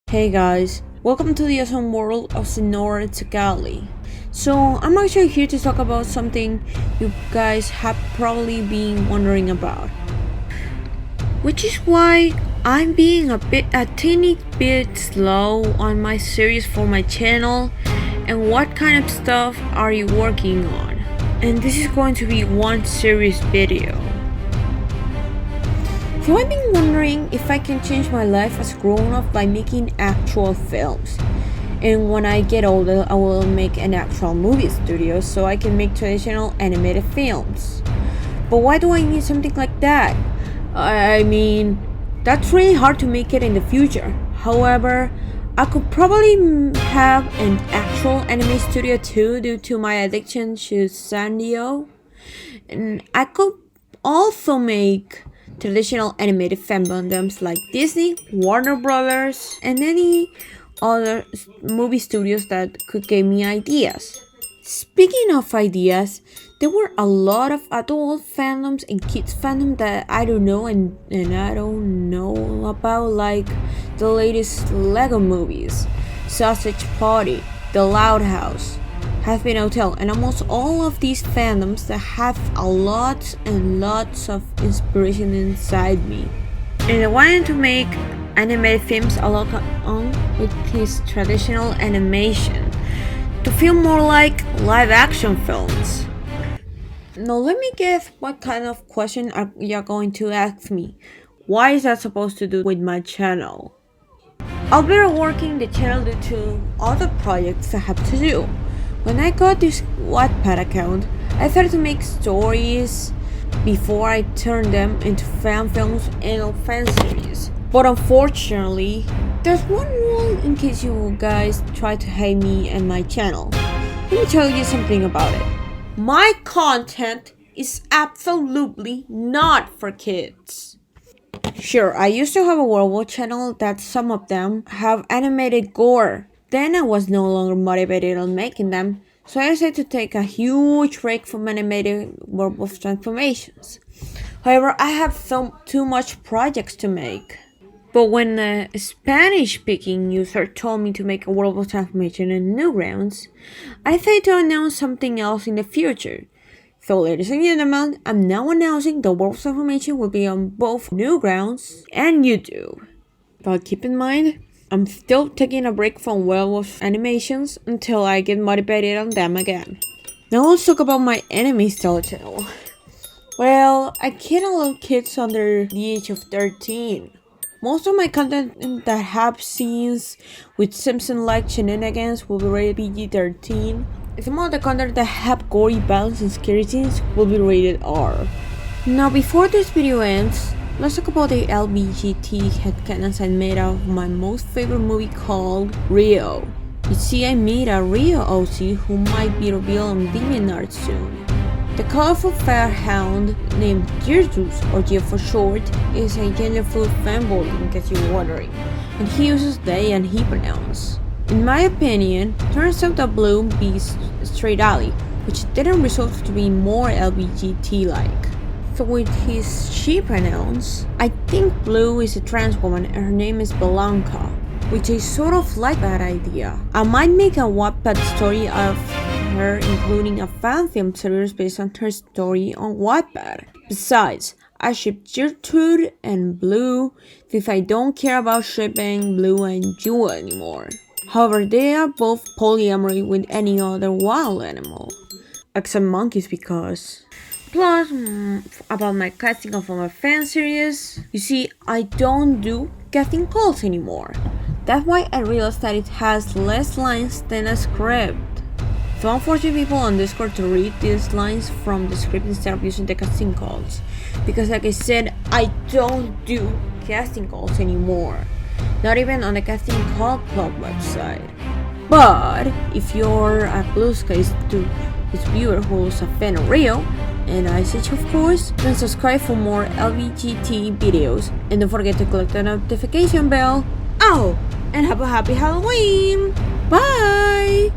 Hey guys, welcome to the awesome world of Senhora Retsagali. So I'm actually here to talk about something you guys have probably been wondering about, which is why I'm being a teeny bit slow on my series for my channel and what kind of stuff are you working on. And this is going to be one series video. So I've been wondering if I can change my life as a grown-up by making actual films. And when I get older, I will make an actual movie studio so I can make traditional animated films. But why do I need something like that? I mean, that's really hard to make it in the future. However, I could probably have an actual anime studio too due to my addiction to Sandio. And I could also make traditional animated fandoms like Disney, Warner Brothers, and any other movie studios that could give me ideas. Speaking of ideas, there were a lot of adult fandoms and kids fandom that I don't know and I don't know about, like the latest Lego movies, Sausage Party, The Loud House, Half-Been Hotel, and almost all of these fandoms that have a lot and lots of inspiration inside me. And I wanted to make animated films along with his traditional animation to feel more like live action films. Now let me guess what kind of question are you going to ask me. Why is that supposed to do with my channel? I'll be reworking the channel due to other projects I have to do. When I got this Wattpad account, I started to make stories before I turned them into fan films and fan series. But unfortunately, there's one rule in case you guys try to hate me and my channel. Let me tell you something about it. My content is absolutely not for kids. Sure, I used to have a WolfWalkers channel that some of them have animated gore. Then I was no longer motivated on making them, so I decided to take a huge break from animated werewolf transformations. However, I have too much projects to make. But when a Spanish-speaking user told me to make a werewolf transformation in Newgrounds, I decided to announce something else in the future. So ladies and gentlemen, I'm now announcing the werewolf transformation will be on both Newgrounds and YouTube. But keep in mind, I'm still taking a break from werewolf animations until I get motivated on them again. Now let's talk about my anime style channel. Well, I can't allow kids under the age of 13. Most of my content that have scenes with Simpson-like shenanigans will be rated PG-13. Some of the content that have gory violence and scary scenes will be rated R. Now before this video ends, let's talk about the LBGT headcanons I made out of my most favorite movie called Rio. You see, I made a Rio OC who might be revealed on DeviantArt soon. The colorful fair hound named Gearjuice, or Geo for short, is a gender-fluid fanboy in case you're wondering, and he uses they and he pronouns. In my opinion, turns out that Blue beats Straight Alley, which didn't result to be more LBGT-like. So with his she pronouns, I think Blue is a trans woman and her name is Blanca, which is sort of like that idea. I might make a Wattpad story of her, including a fan film series based on her story on Wattpad. Besides, I ship Gertrude and Blue since I don't care about shipping Blue and Jewel anymore. However, they are both polyamory with any other wild animal, except monkeys because... Plus, about my casting of my fan series, you see, I don't do casting calls anymore. That's why I realized that it has less lines than a script. So I'm forcing people on Discord to read these lines from the script instead of using the casting calls. Because like I said, I don't do casting calls anymore. Not even on the Casting Call Club website. But if you're a Blue Skies to this viewer who's a fan of Rio, and I such of course, then subscribe for more LBGT videos, and don't forget to click the notification bell. Oh, and have a happy Halloween! Bye!